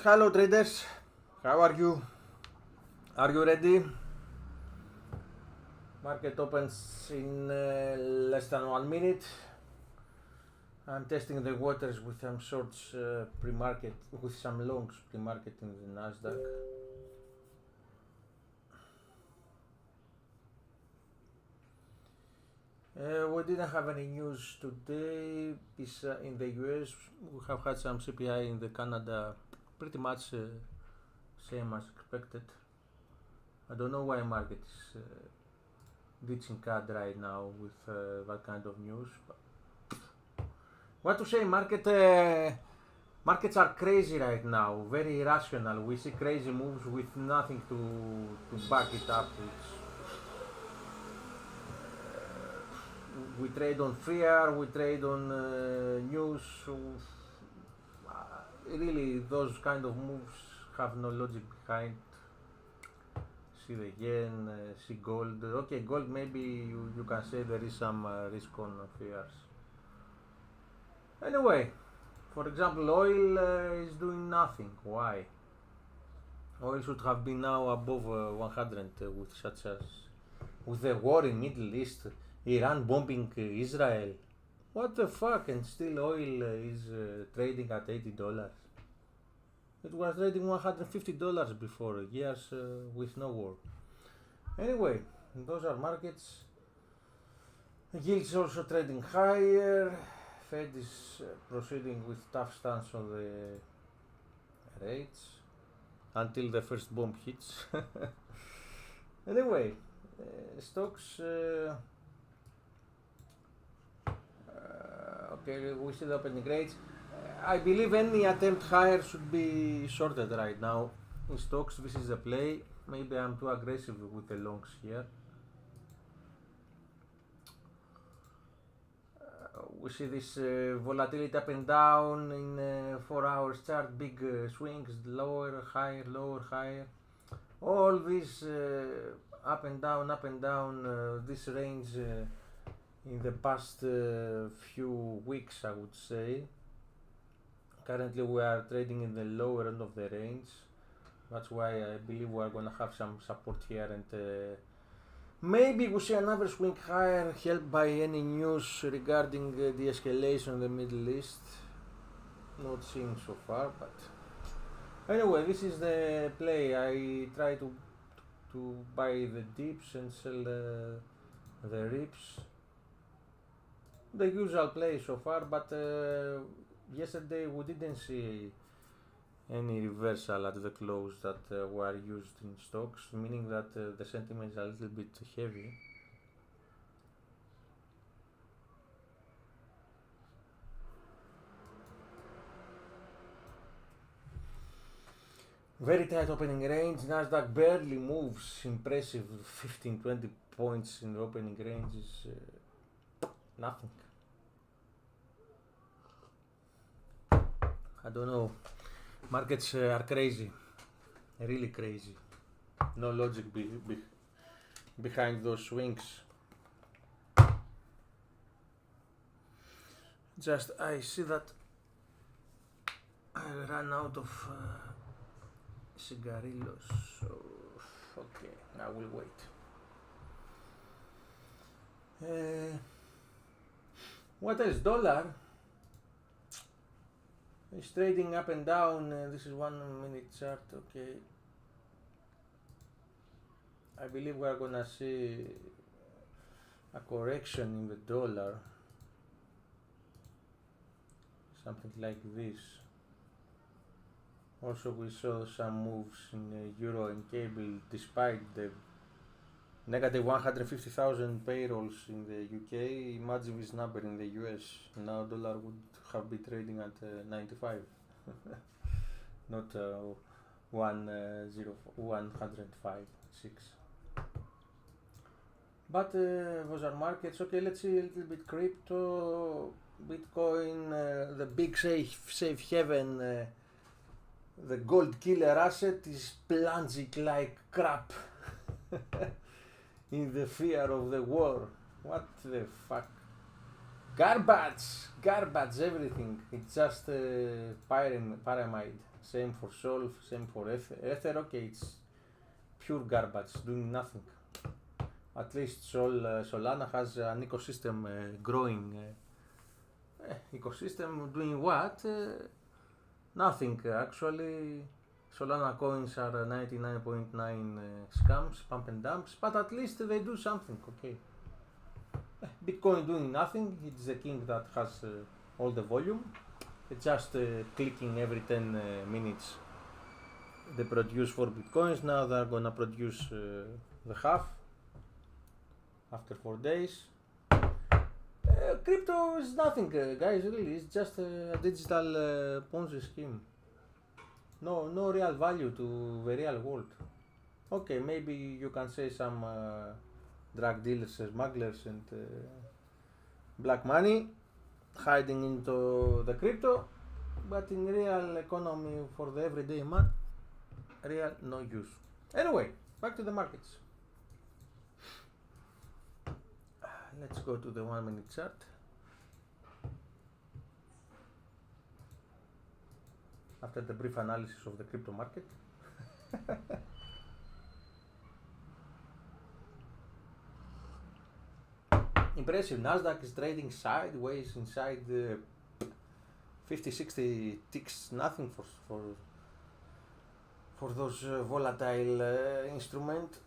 hello traders, how are you? Are you ready? Market opens in less than 1 minute. I'm testing the waters with some shorts pre-market, with some longs pre-market in the Nasdaq. We didn't have any news today. In the US, we have had some CPI in the Canada, pretty much same as expected. I don't know why market is ditching CAD right now with that kind of news. But what to say, markets are crazy right now, very irrational. We see crazy moves with nothing to back it up. We trade on fear, we trade on news. Really, those kind of moves have no logic behind. See the yen, see gold. Okay, gold maybe you can say there is some risk on fears. Anyway, for example, oil is doing nothing. Why? Oil should have been now above 100 with the war in Middle East, Iran bombing Israel. What the fuck? And still oil is trading at $80. It was trading $150 before, years with no war. Anyway, those are markets. Yields also trading higher. Fed is proceeding with tough stance on the rates until the first bomb hits. Anyway, stocks. Okay, we see the opening rates. I believe any attempt higher should be shorted right now in stocks. This is a play. Maybe I'm too aggressive with the longs here. We see this volatility up and down in 4 hours chart, big swings, lower, higher. All this up and down, this range in the past few weeks, I would say. Currently we are trading in the lower end of the range. That's why I believe we are going to have some support here, and maybe we see another swing higher, helped by any news regarding the escalation in the Middle East. Not seeing so far, but anyway, this is the play. I try to buy the dips and sell the rips. The usual play so far, but yesterday we didn't see any reversal at the close that were used in stocks, meaning that the sentiment is a little bit heavy. Very tight opening range. Nasdaq barely moves. Impressive, 15-20 points in the opening range is nothing. I don't know. Markets are crazy, really crazy. No logic behind those swings. Just I see that I ran out of cigarillos, so okay, I will wait. What else? Dollar is trading up and down. This is 1 minute chart. Okay, I believe we are gonna see a correction in the dollar, something like this. Also, we saw some moves in euro and cable despite the negative 150,000 payrolls in the UK. Imagine this number in the US. Now dollar would have been trading at 95, not 105.6. But those are markets. Okay, let's see a little bit crypto, Bitcoin, the big safe haven. The gold killer asset is plunging like crap in the fear of the war. What the fuck? Garbage, everything. It's just pyramid Same for Sol, same for Ether. Okay, it's pure garbage, doing nothing. At least Solana has an ecosystem growing. Ecosystem doing what? Nothing actually. Solana coins are 99.9 scams, pump and dumps, but at least they do something. Okay. Bitcoin doing nothing. It's the king that has all the volume. It's just clicking every 10 minutes. They produce 4 bitcoins. Now they're gonna produce the half after 4 days. Crypto is nothing, guys. Really, it's just a digital Ponzi scheme. No real value to the real world. Okay, maybe you can say some drug dealers, smugglers, and black money hiding into the crypto, but in real economy for the everyday man, real no use. Anyway, back to the markets. Let's go to the 1 minute chart. After the brief analysis of the crypto market. Impressive. Nasdaq is trading sideways inside the 50-60 ticks. Nothing for those volatile instruments.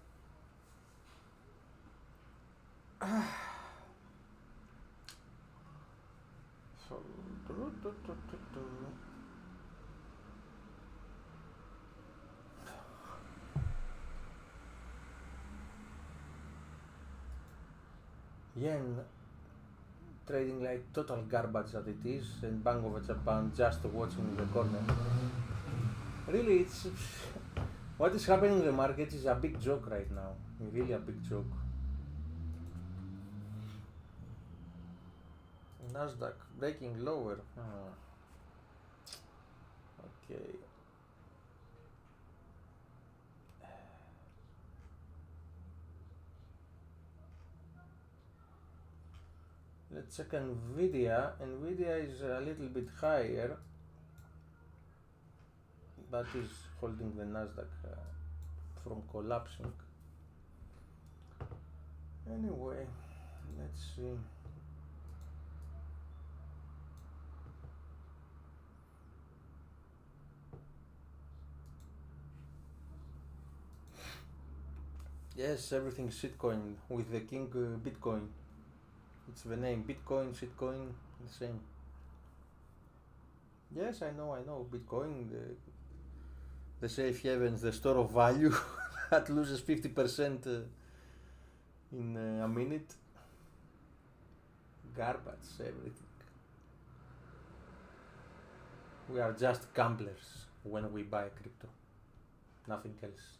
Yen trading like total garbage that it is, and Bank of Japan just watching in the corner. Really, it's what is happening in the market is a big joke right now. Really a big joke. Nasdaq breaking lower. Okay. Let's check Nvidia. Nvidia is a little bit higher, but is holding the Nasdaq from collapsing. Anyway, let's see. Yes, everything's shitcoin with the king Bitcoin. It's the name, Bitcoin, shitcoin, the same. Yes, I know. Bitcoin, the safe havens, the store of value that loses 50% in a minute. Garbage, everything. We are just gamblers when we buy crypto, nothing else.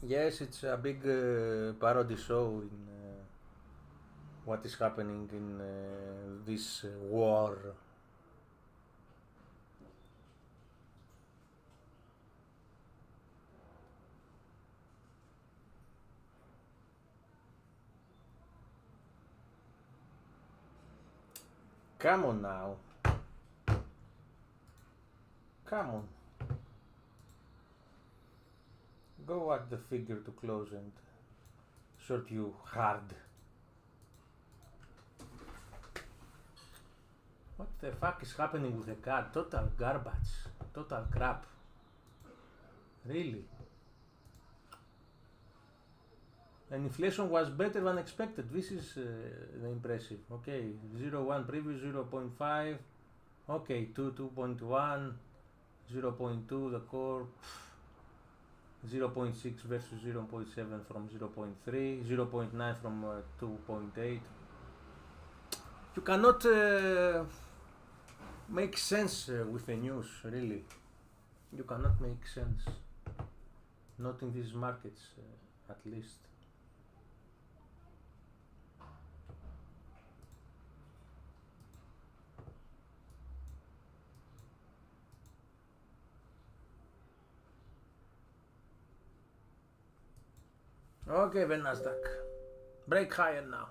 Yes, it's a big parody show in what is happening in this war. Come on now. Come on. Go at the figure to close and short you hard. What the fuck is happening with the CAD? Total garbage. Total crap. Really. And inflation was better than expected. This is impressive. Okay, 0.1 previous, 0.5. Okay, 2.1, 0.2 the core. 0.6 versus 0.7 from 0.3, 0.9 from 2.8. You cannot make sense with the news, really. You cannot make sense. Not in these markets, at least. Okay, the Nasdaq. Break higher now.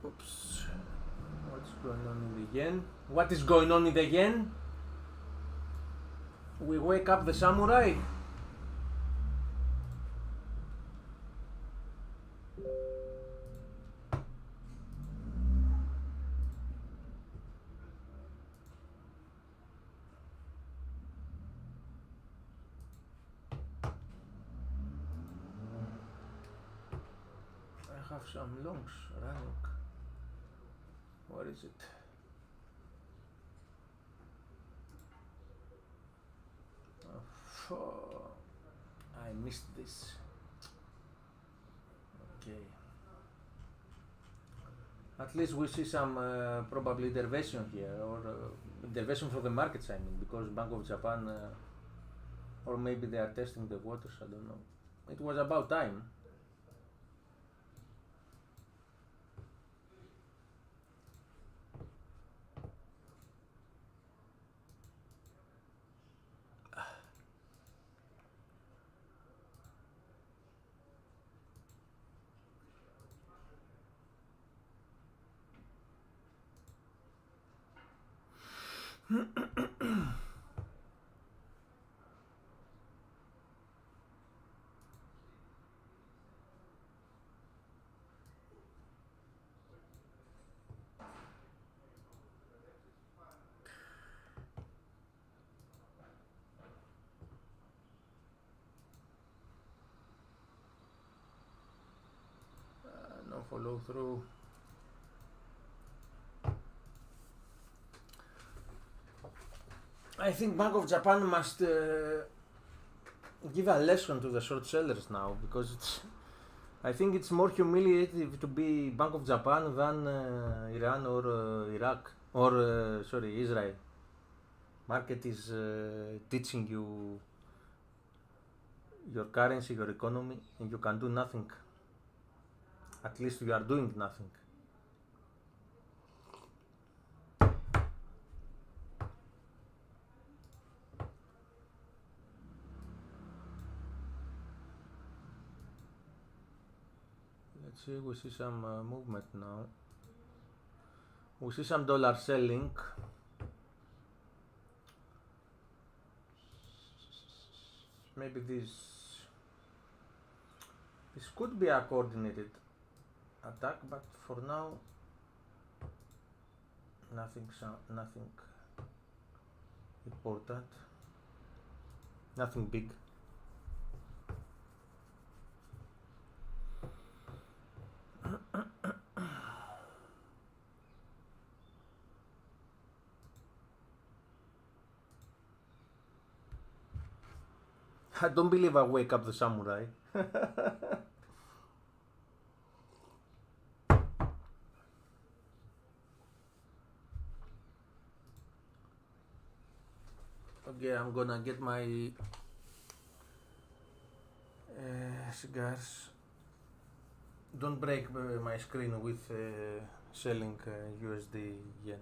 Oops. What's going on in the yen? What is going on in the yen? We wake up the samurai. I have some longs running. Where is it? Oh, I missed this. Okay. At least we see some probably intervention here, or intervention from the markets, I mean, because Bank of Japan, or maybe they are testing the waters, I don't know. It was about time. No follow through. I think Bank of Japan must give a lesson to the short sellers now, because I think it's more humiliating to be Bank of Japan than Iran or Iraq or Israel. Market is teaching you your currency, your economy, and you can do nothing. At least you are doing nothing. Let's see, we see some movement now. We see some dollar selling. Maybe this could be a coordinated attack, but for now nothing important, nothing big. I don't believe I wake up the samurai. Okay, I'm gonna get my cigars. Don't break my screen with selling USD yen.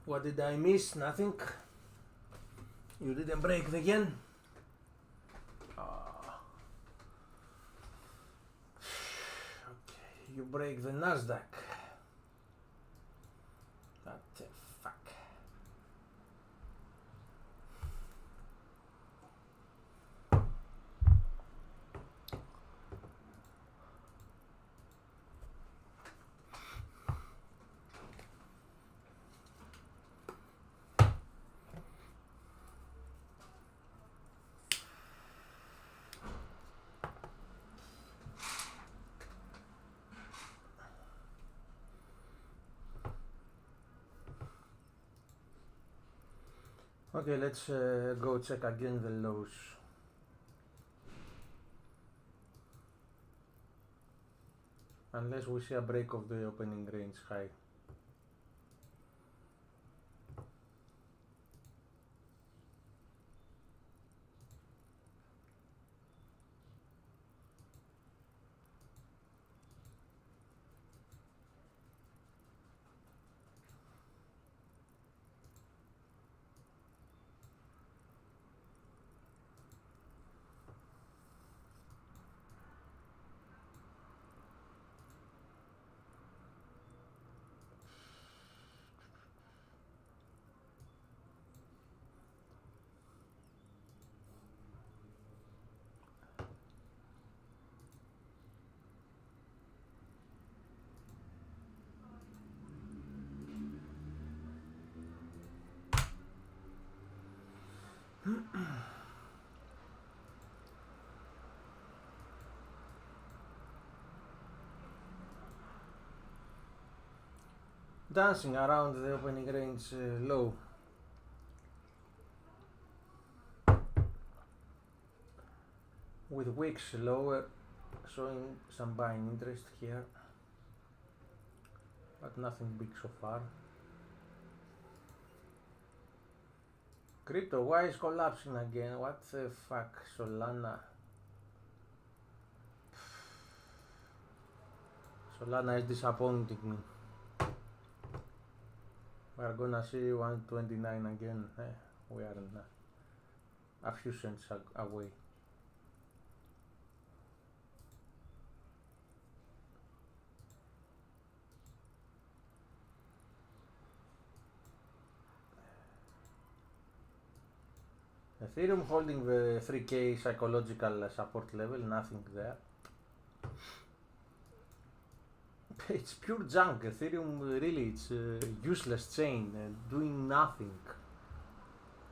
What did I miss? Nothing. You didn't break the yen? Okay, you break the Nasdaq. What the fuck? Okay, let's go check again the lows. Unless we see a break of the opening range high. Dancing around the opening range low. With wicks lower, showing some buying interest here, but nothing big so far. Crypto, why is collapsing again? What the fuck, Solana? Solana is disappointing me. We are gonna see 129 again. We are a few cents away. Ethereum holding the 3K psychological support level, nothing there. It's pure junk. Ethereum really, it's a useless chain, doing nothing.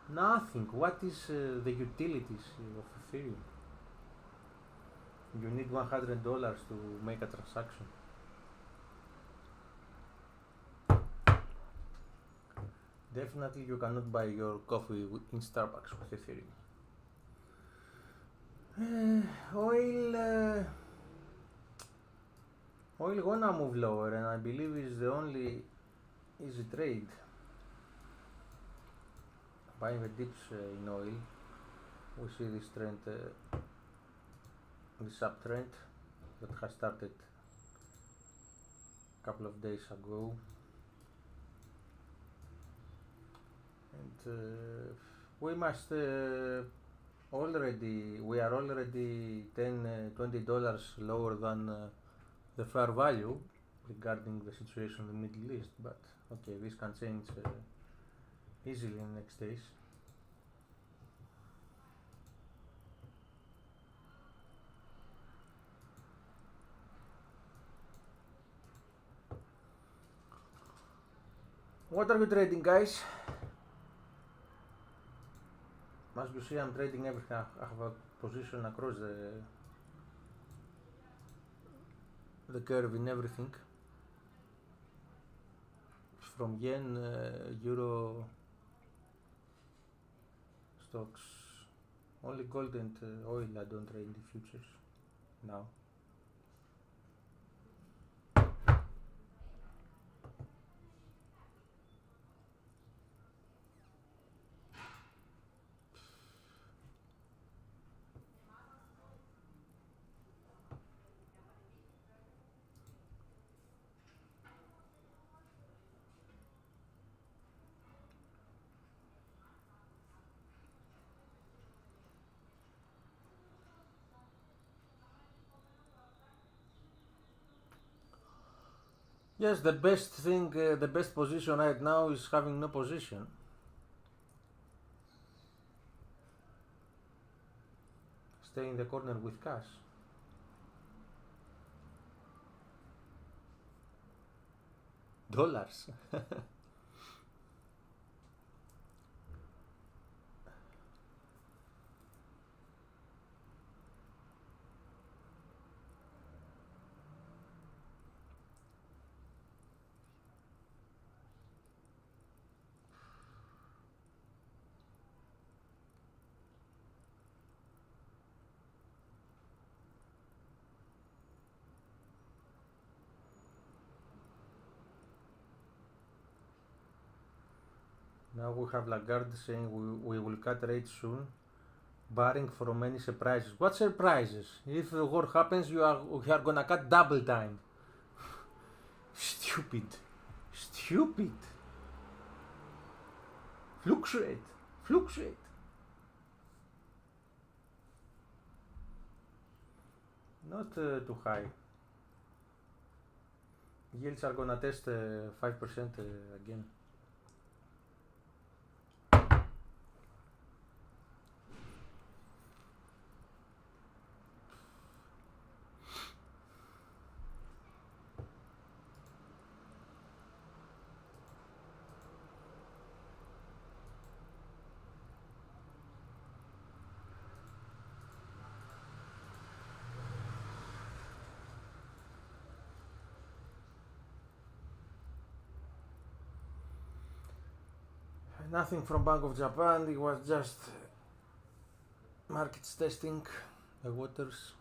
Nothing. What is the utilities of Ethereum? You need $100 to make a transaction. Definitely you cannot buy your coffee in Starbucks with Ethereum. Oil gonna move lower, and I believe is the only easy trade. Buying the dips in oil. We see this trend, this uptrend that has started a couple of days ago, and we are already $10-20 lower than the fair value regarding the situation in the Middle East, but okay, this can change easily in the next days. What are you trading, guys? As you see, I'm trading everything. I have a position across the curve in everything, from yen, euro, stocks. Only gold and oil I don't trade in the futures now. Yes, the best thing, the best position right now is having no position. Stay in the corner with cash. Dollars. Now we have Lagarde saying we will cut rates soon, barring from any surprises. What surprises? If the war happens, you are gonna cut double time. Stupid. Stupid. Fluctuate. Fluctuate. Not too high. Yields are gonna test 5% again. Nothing from Bank of Japan, it was just markets testing the waters.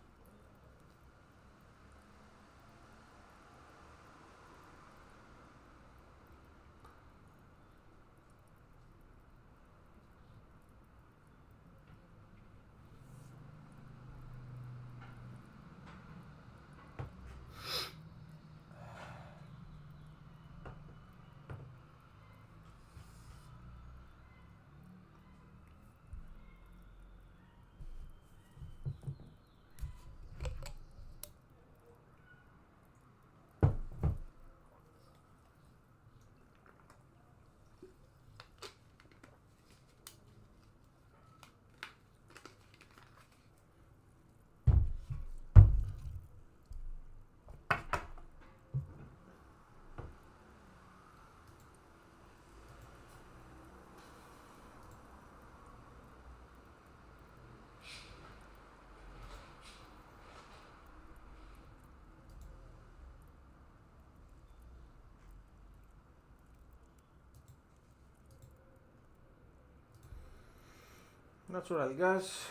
Natural gas,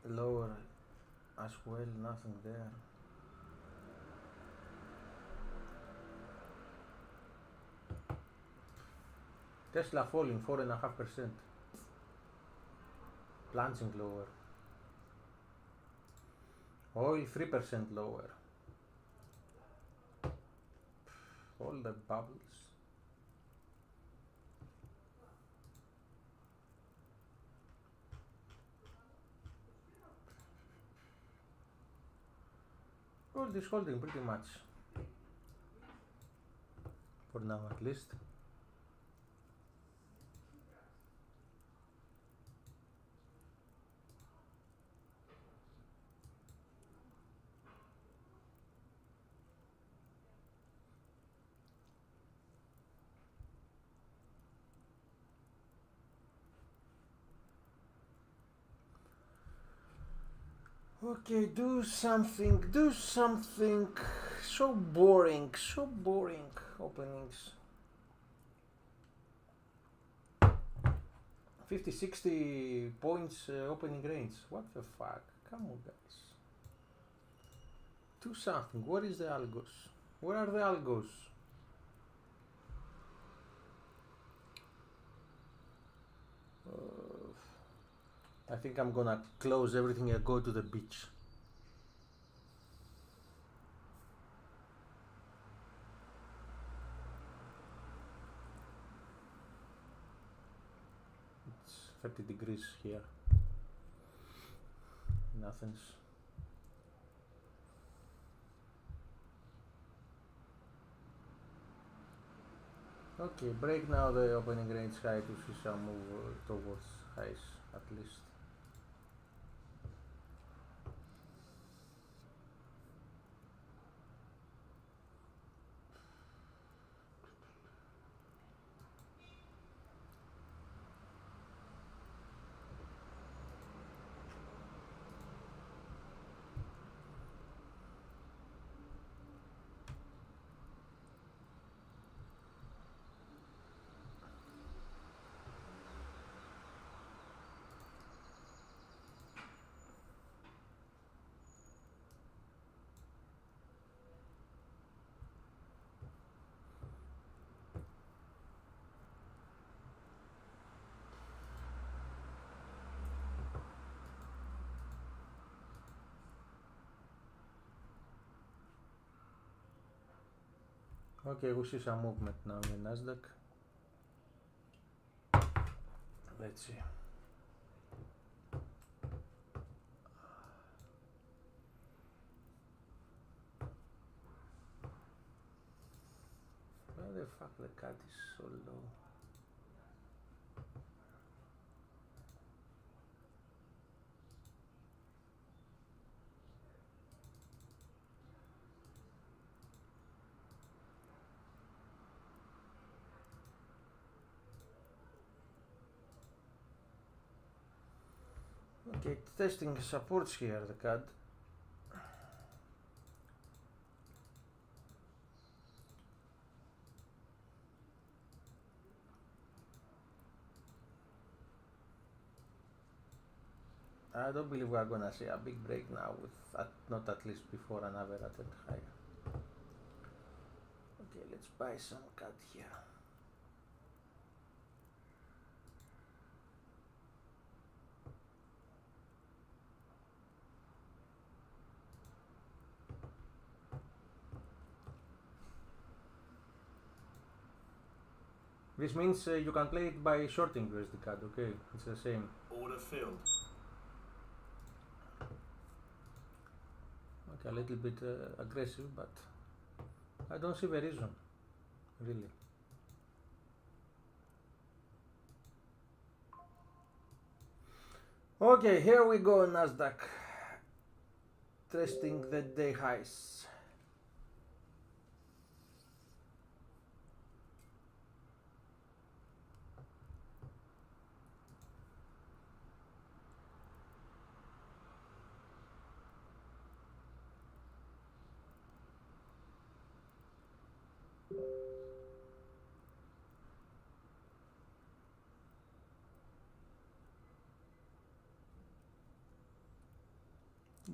lower as well, nothing there. Tesla falling 4.5%, plunging lower. Oil 3% lower. All the bubbles. Gold is holding pretty much for now, at least. Okay, do something, do something. So boring openings. 50-60 points opening range. What the fuck? Come on, guys. Do something. Where is the algos? Where are the algos? I think I'm gonna close everything and go to the beach. It's 30 degrees here in Athens. Okay, break now the opening range high to see some move towards highs at least. Okay, we see some movement now in the Nasdaq. Let's see. Why the fuck the cat is so low? Okay, it's testing supports here, the cat. I don't believe we are gonna see a big break now with not at least before another attempt higher. Okay, let's buy some cat here. This means you can play it by shorting USD CAD, okay? It's the same. Order filled. Okay, a little bit aggressive, but I don't see the reason, really. Okay, here we go, Nasdaq. Testing the day highs.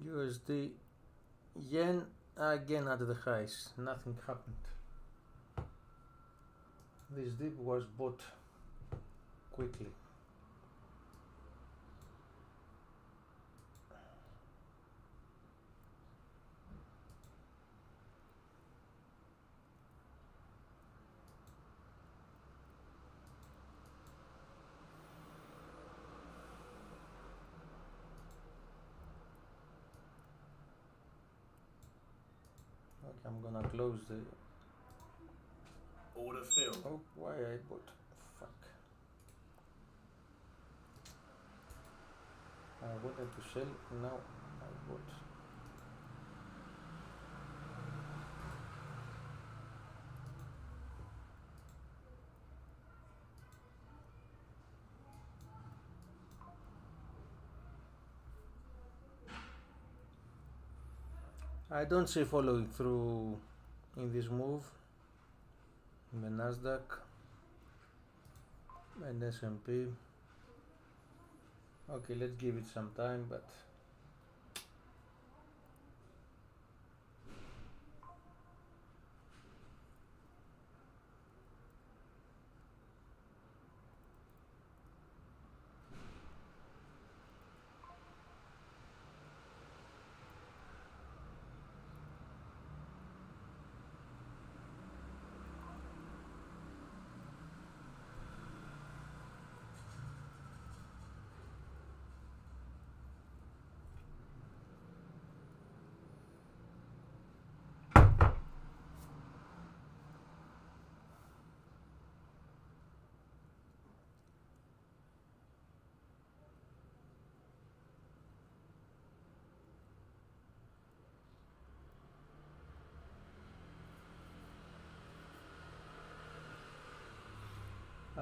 USD yen again at the highs. Nothing happened. This dip was bought quickly. Okay, I'm gonna close the Order filled. oh, why I bought? Fuck. I wanted to sell, now I bought. I don't see following through in this move in the Nasdaq and S&P. Okay, let's give it some time, but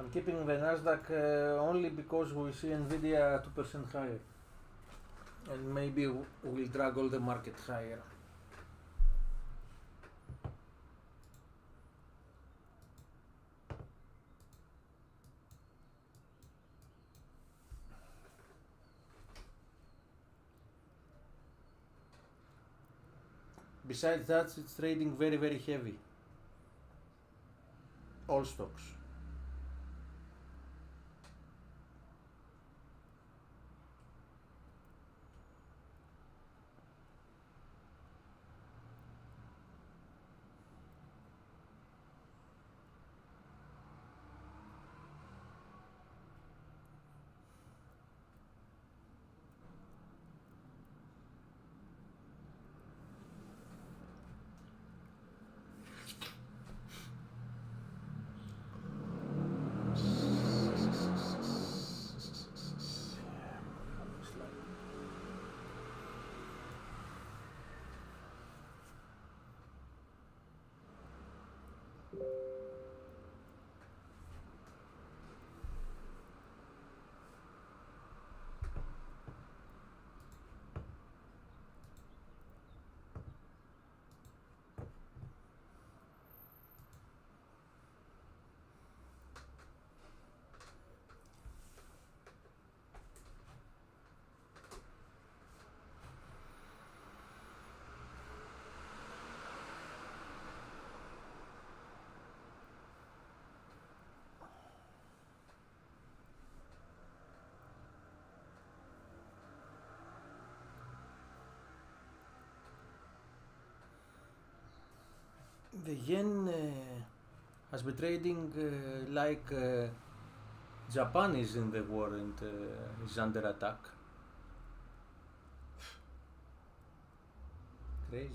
I'm keeping the Nasdaq only because we see Nvidia 2% higher, and maybe we'll drag all the market higher. Besides that, it's trading very, very heavy. All stocks. The yen has been trading like Japan is in the war and is under attack. Crazy.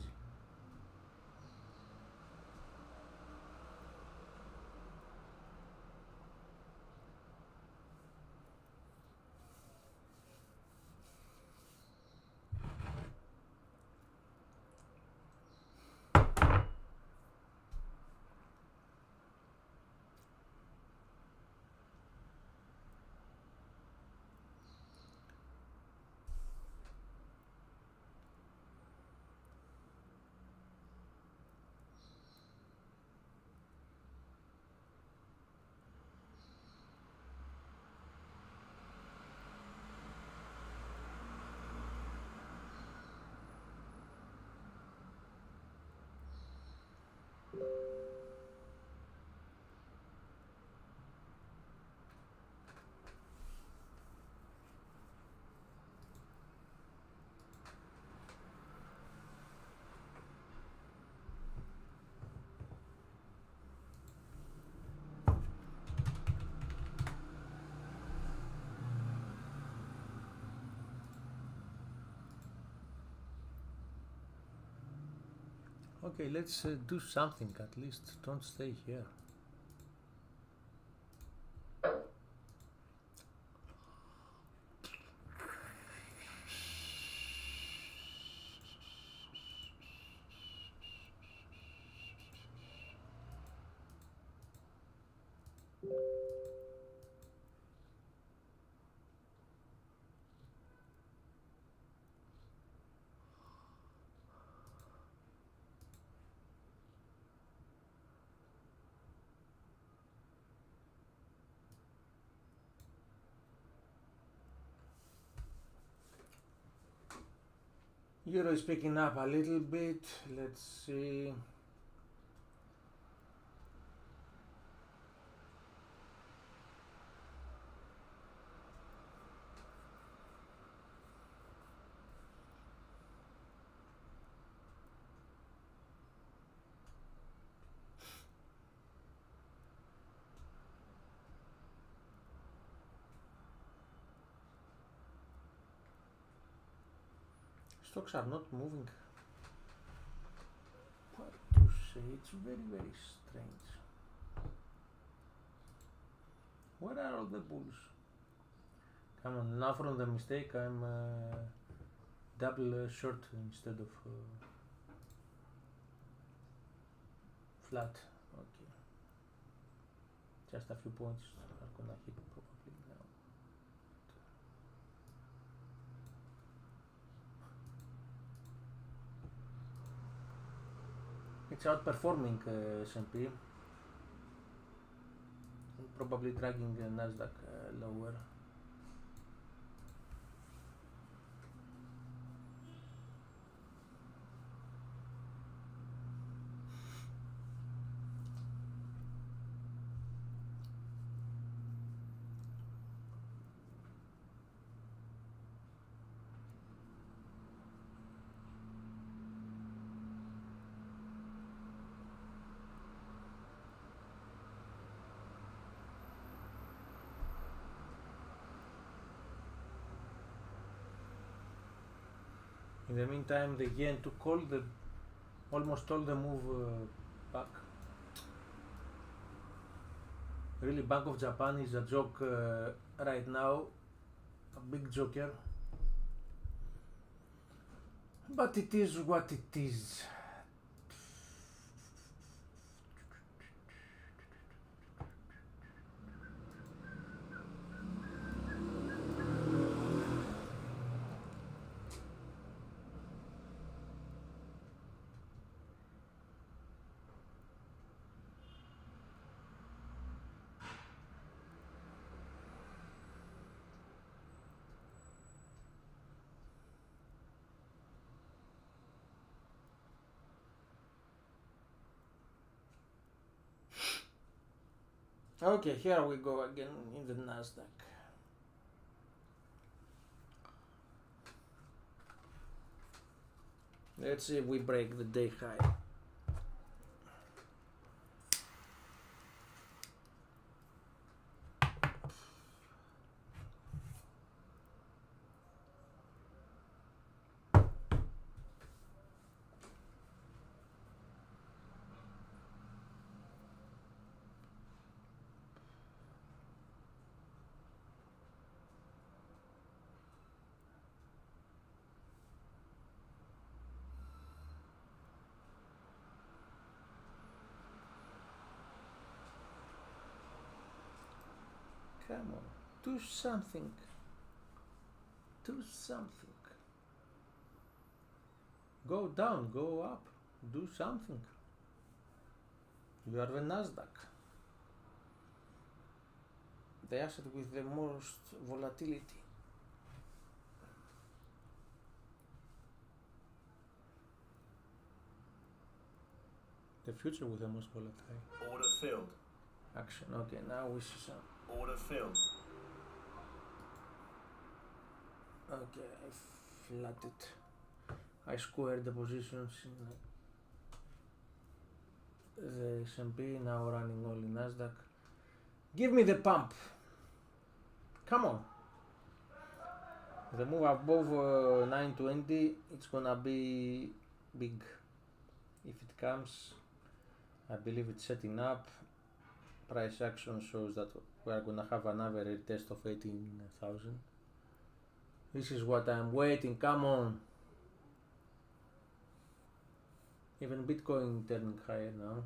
Okay, let's do something at least. Don't stay here. Euro is picking up a little bit. Let's see. Stocks are not moving. What to say? It's very, very strange. Where are all the bulls? Come on, now from the mistake I'm double short instead of flat. Okay. Just a few points are gonna hit probably now. It's outperforming S&P, probably dragging Nasdaq lower. In the meantime, the yen took almost all the move back. Really, Bank of Japan is a joke right now, a big joker. But it is what it is. Okay, here we go again in the Nasdaq. Let's see if we break the day high. Come on, do something. Do something. Go down, go up, do something. You are the Nasdaq, the asset with the most volatility. The future with the most volatile. Order filled. Action. Okay, now we see some. Order filled. Okay, I flatted. I squared the positions in the S&P, now running all in Nasdaq. Give me the pump. Come on. The move above 920, it's gonna be big. If it comes, I believe it's setting up. Price action shows that we are gonna have another retest of 18,000. This is what I'm waiting, come on. Even Bitcoin turning higher now.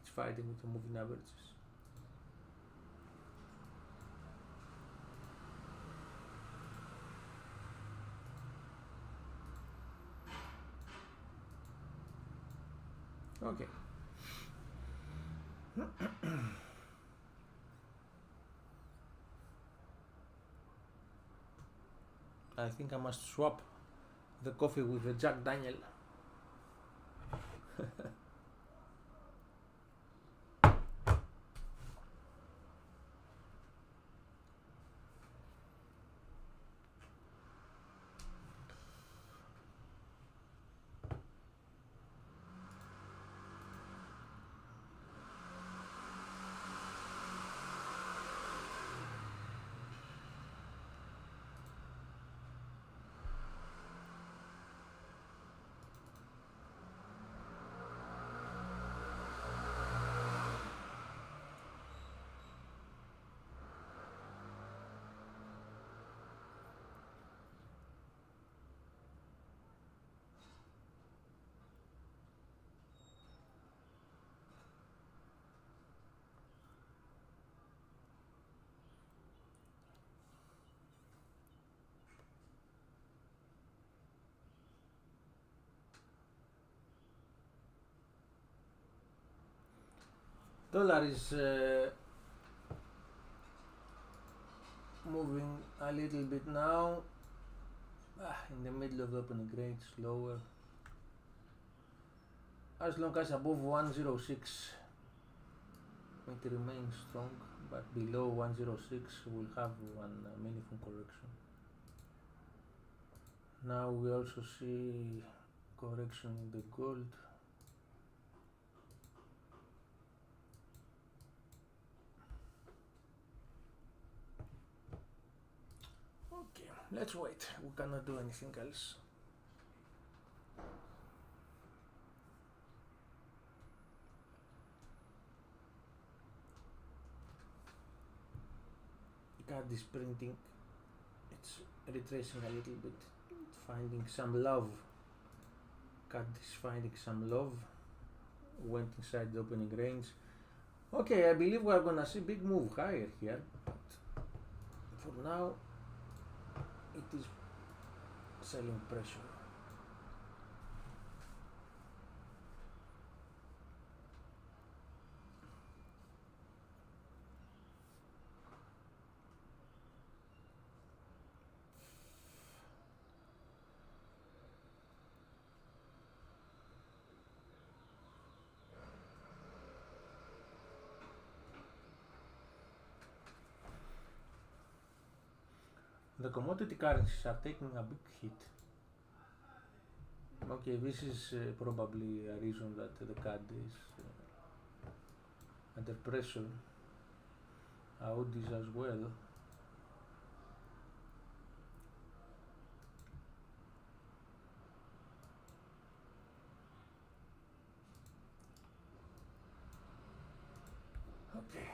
It's fighting with the moving averages. Okay. I think I must swap the coffee with the Jack Daniel. Dollar is moving a little bit now, in the middle of the opening range, lower. As long as above 106 it remains strong, but below 106 we'll have one meaningful correction. Now we also see correction in the gold. Okay, let's wait. We cannot do anything else. CAD is printing. It's retracing a little bit. It's finding some love. CAD is finding some love. Went inside the opening range. Okay, I believe we are gonna see big move higher here, but for now it is selling pressure. The commodity currencies are taking a big hit. Okay, this is probably a reason that the CAD is under pressure. Audis as well. Okay.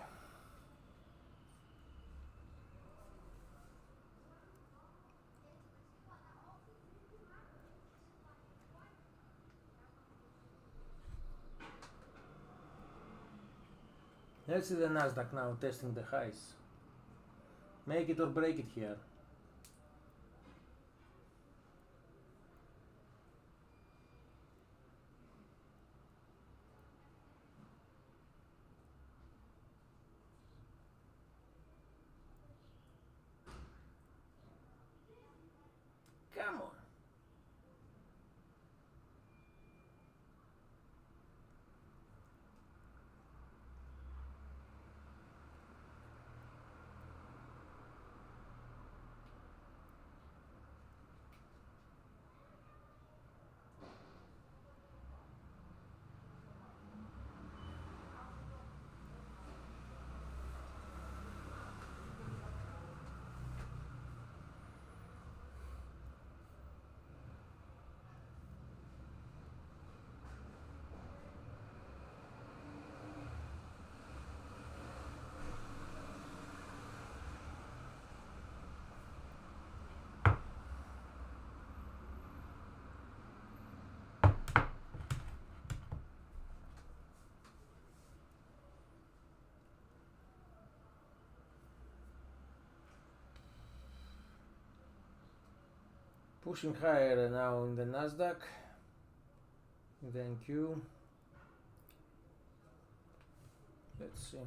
Let's see the Nasdaq now testing the highs. Make it or break it here. Come on. Pushing higher now in the Nasdaq, in the NQ. Let's see.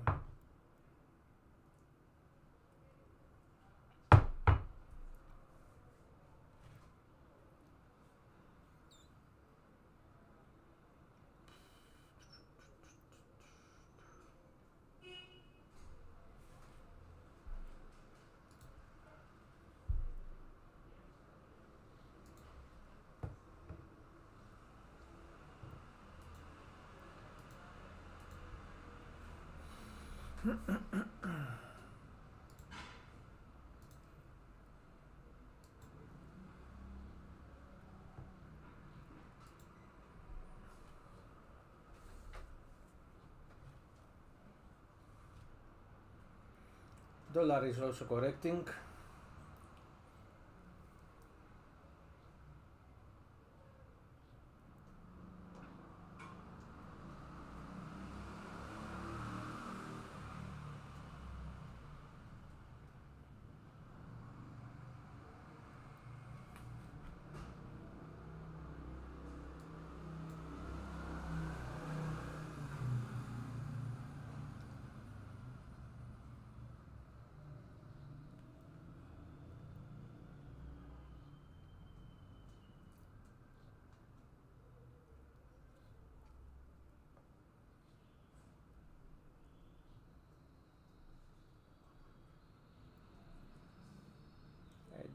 Dollar is also correcting.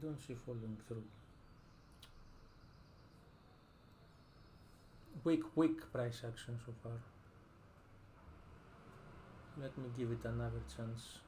don't see following through. Weak price action so far. Let me give it another chance.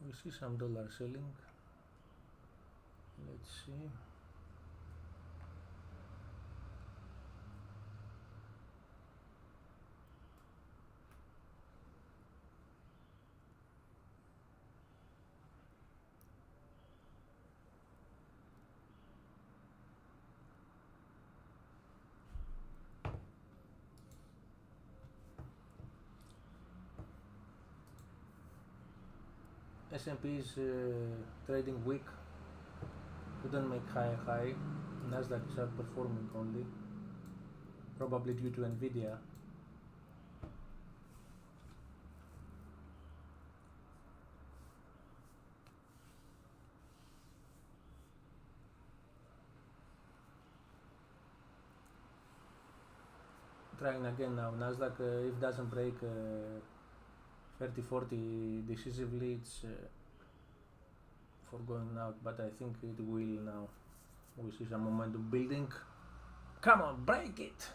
We see some dollar selling. Let's see. S&P is trading weak. Couldn't make high. Nasdaq is outperforming only, probably due to Nvidia. Trying again now. Nasdaq, if doesn't break 30-40 decisively, it's for going out, but I think it will now. We see some momentum building. Come on, break it!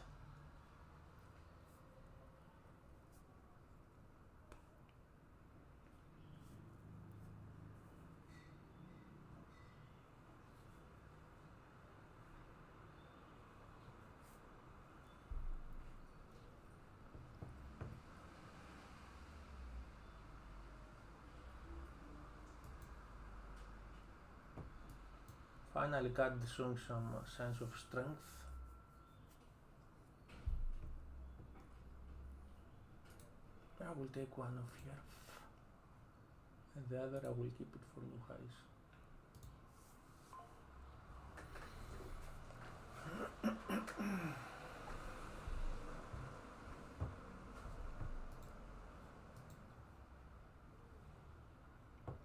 Finally, CAD showing some signs of strength. I will take one off here, and the other I will keep it for new highs.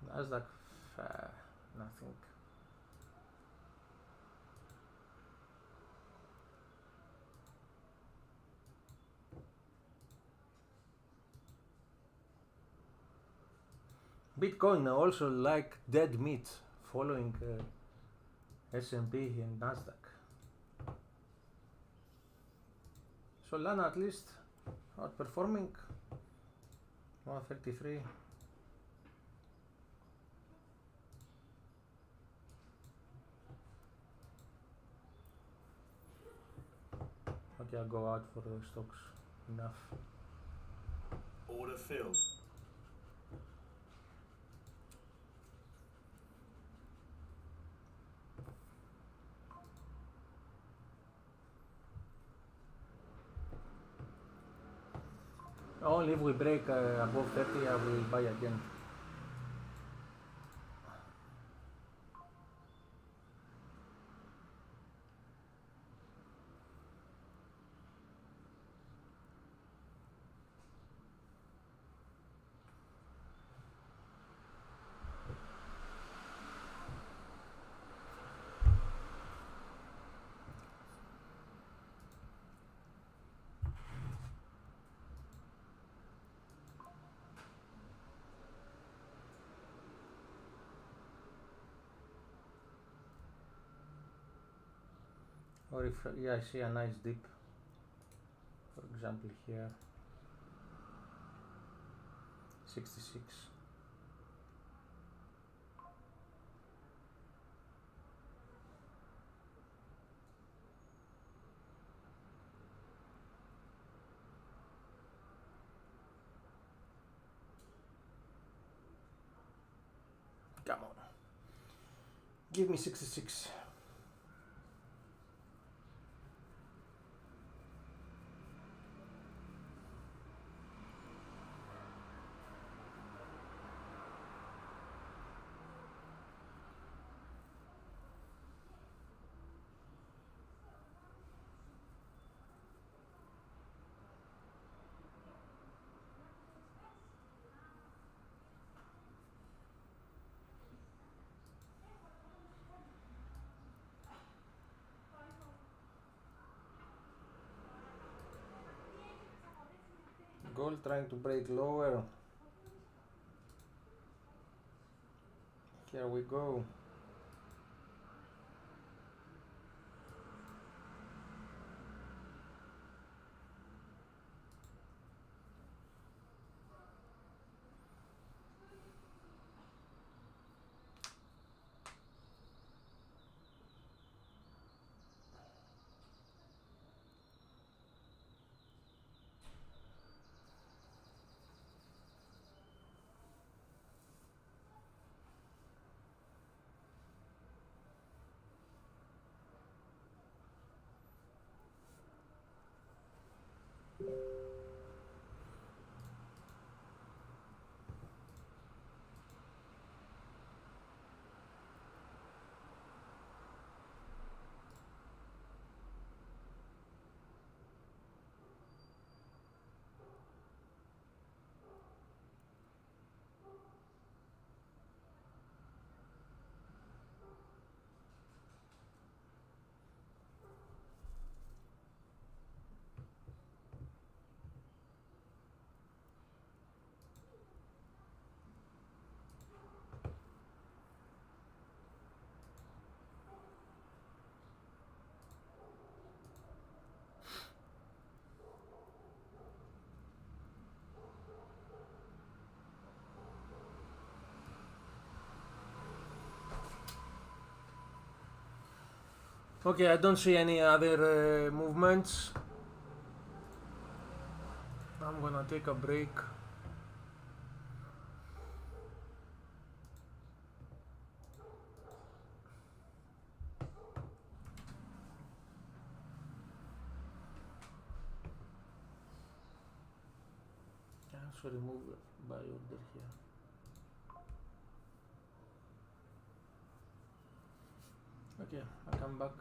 Nasdaq, nothing. Bitcoin also like dead meat, following S&P and Nasdaq. Solana at least outperforming 133. Okay, I'll go out for the stocks. Enough. Order filled. Only if we break above 30, I will buy again. or if yeah, I see a nice dip, for example here, 66. Come on, give me 66. Gold trying to break lower. Here we go. Okay, I don't see any other movements. I'm gonna take a break. I also remove buy order here. Okay, I come back.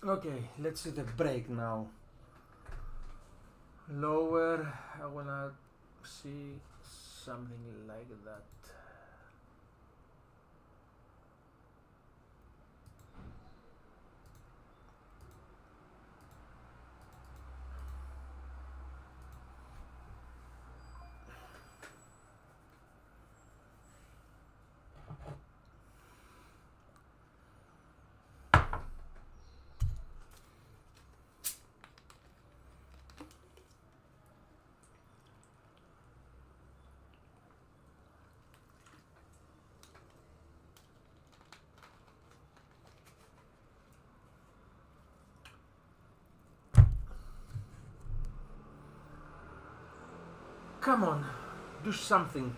Okay, let's see the break now. Lower, I wanna see something like that. Come on, do something.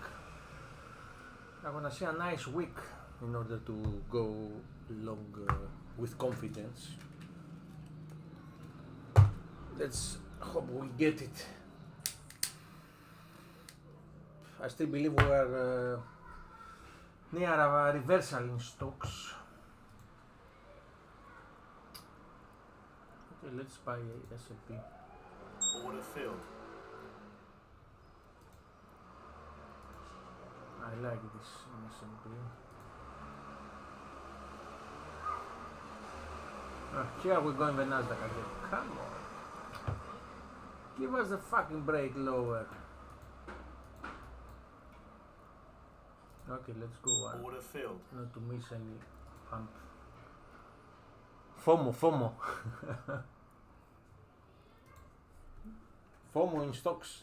I wanna see a nice week in order to go long with confidence. Let's hope we get it. I still believe we are near a reversal in stocks. Okay, let's buy S&P. Order filled. I like this in S&P. Here we go in the Nasdaq again. Come on. Give us a fucking break lower. Okay, let's go on. Order filled. Not to miss any pump. FOMO. FOMO in stocks.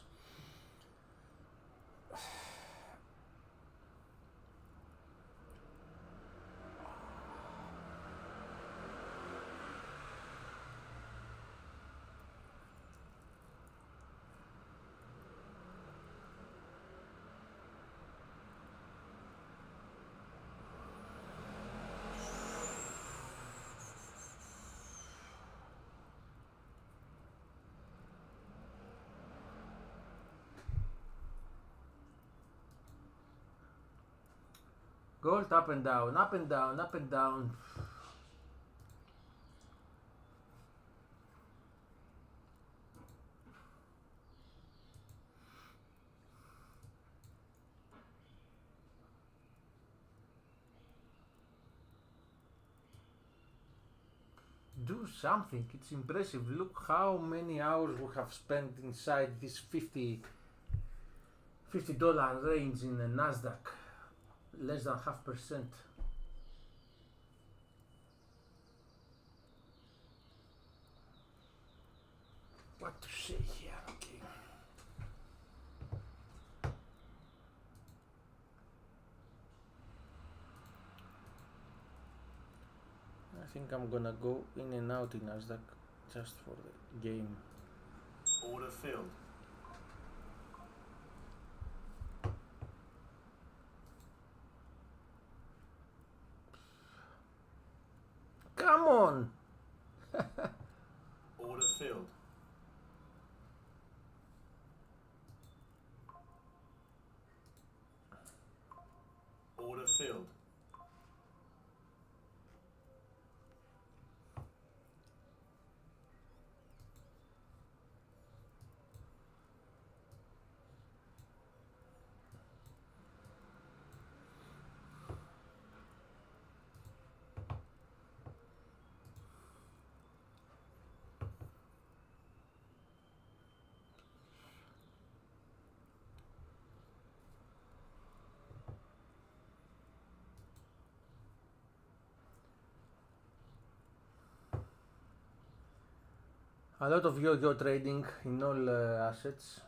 Gold up and down, up and down, up and down. Do something, it's impressive. Look how many hours we have spent inside this $50 range in the Nasdaq. Less than 0.5%. What to say here? Okay. I think I'm gonna go in and out in Nasdaq just for the game. Order filled. Come on! Order filled. Order filled. A lot of yo-yo trading in all assets.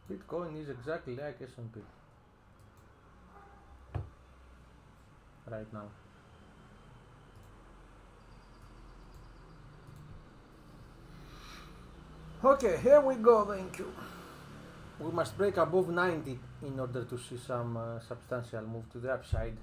Bitcoin is exactly like S&P right now. Okay, here we go, thank you. We must break above 90 in order to see some substantial move to the upside.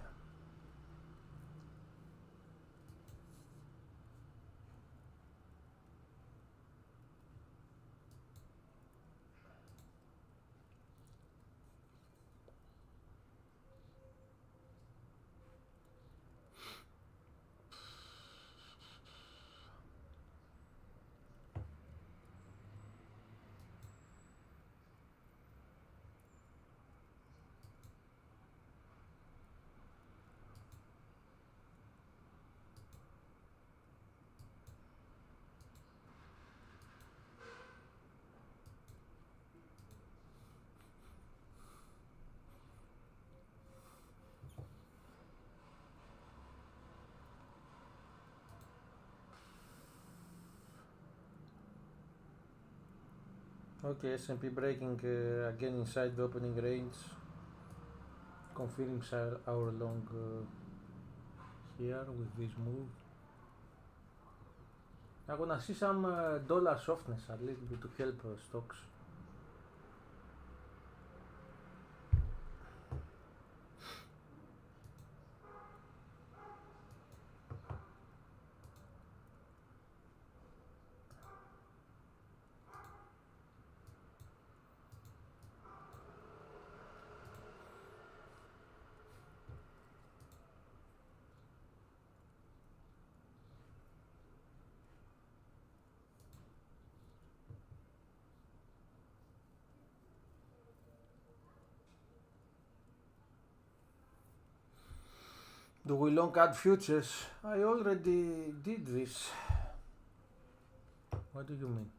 Okay, S&P breaking again inside the opening range, confirming our long here with this move. I'm gonna see some dollar softness a little bit to help stocks. Do we long add futures? I already did this. What do you mean?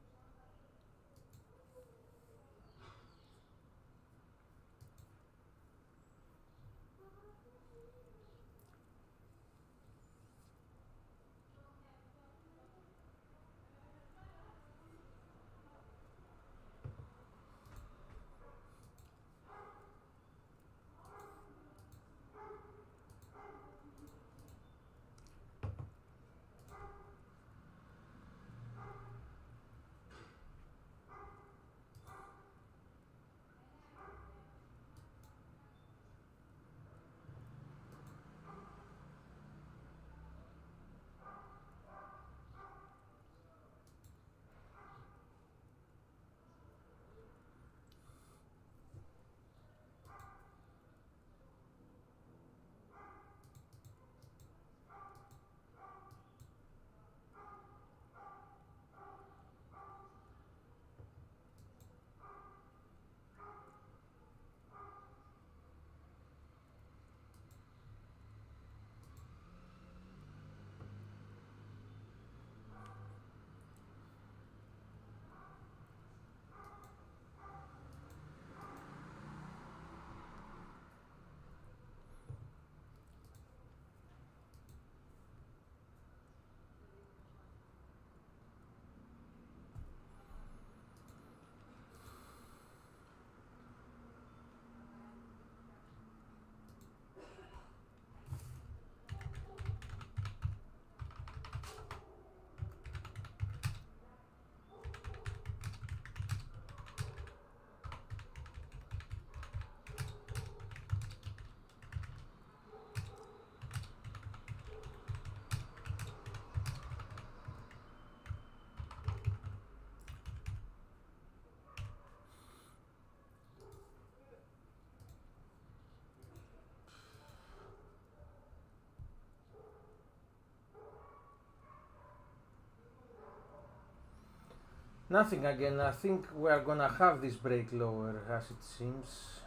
Nothing again. I think we are gonna have this break lower as it seems.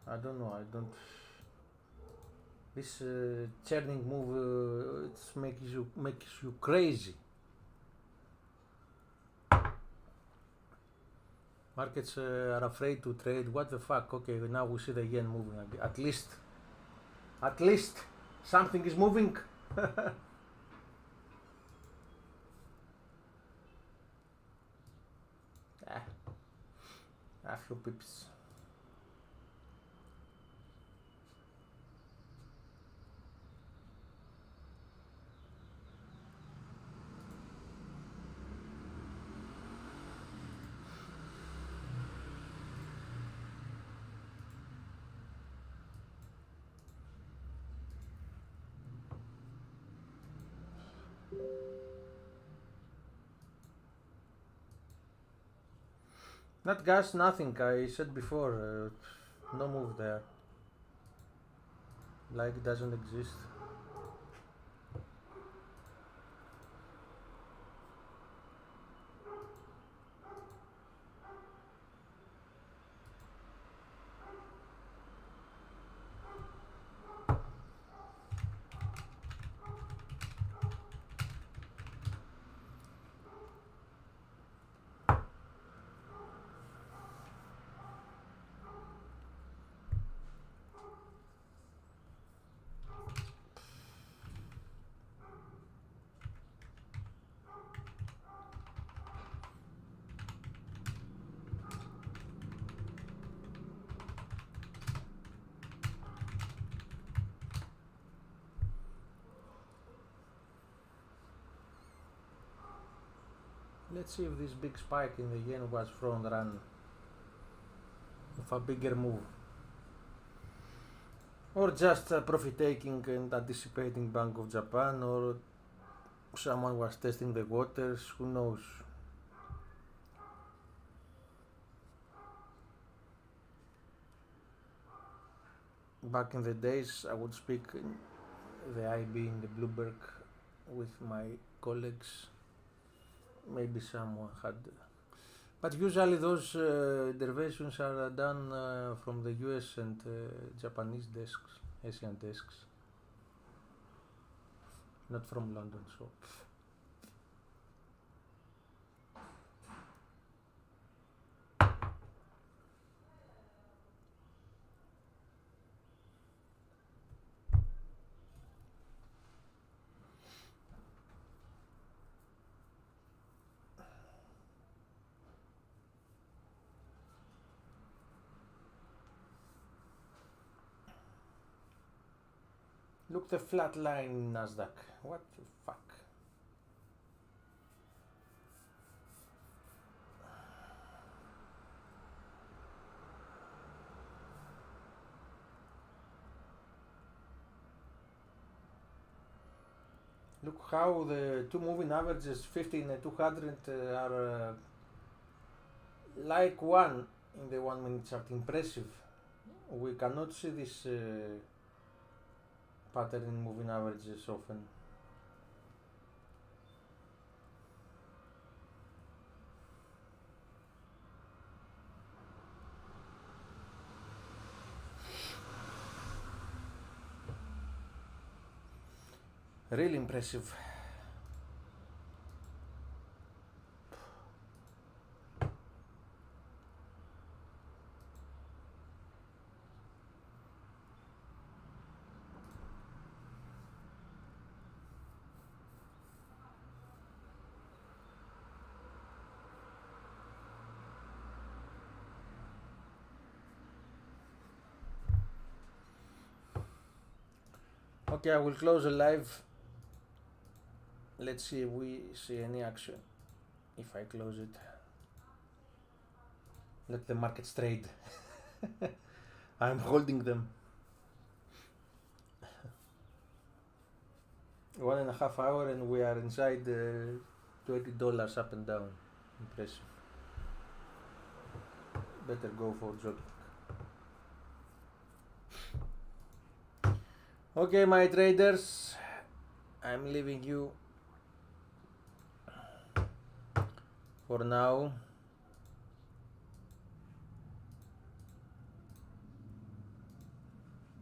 I don't know. I don't. This churning move it makes you crazy. Markets are afraid to trade. What the fuck? Okay, now we see the yen moving again. At least something is moving. A few pips. Not gas, nothing. I said before, no move there. Like it doesn't exist. Let's see if this big spike in the yen was front run of a bigger move, or just profit taking and anticipating Bank of Japan, or someone was testing the waters, who knows. Back in the days I would speak in the IB in the Bloomberg with my colleagues. Maybe someone had, but usually those derivatives are done from the US and Japanese desks, Asian desks, not from London. So look, the flat line in Nasdaq. What the fuck? Look how the two moving averages, 50 and 200, are like one in the 1 minute chart. Impressive. We cannot see this pattern in moving averages often. Really impressive. Okay, I will close the live. Let's see if we see any action. If I close it, let the markets trade. I'm holding them. 1.5 hours and we are inside $20 up and down. Impressive. Better go for jogging. Okay, my traders, I'm leaving you for now.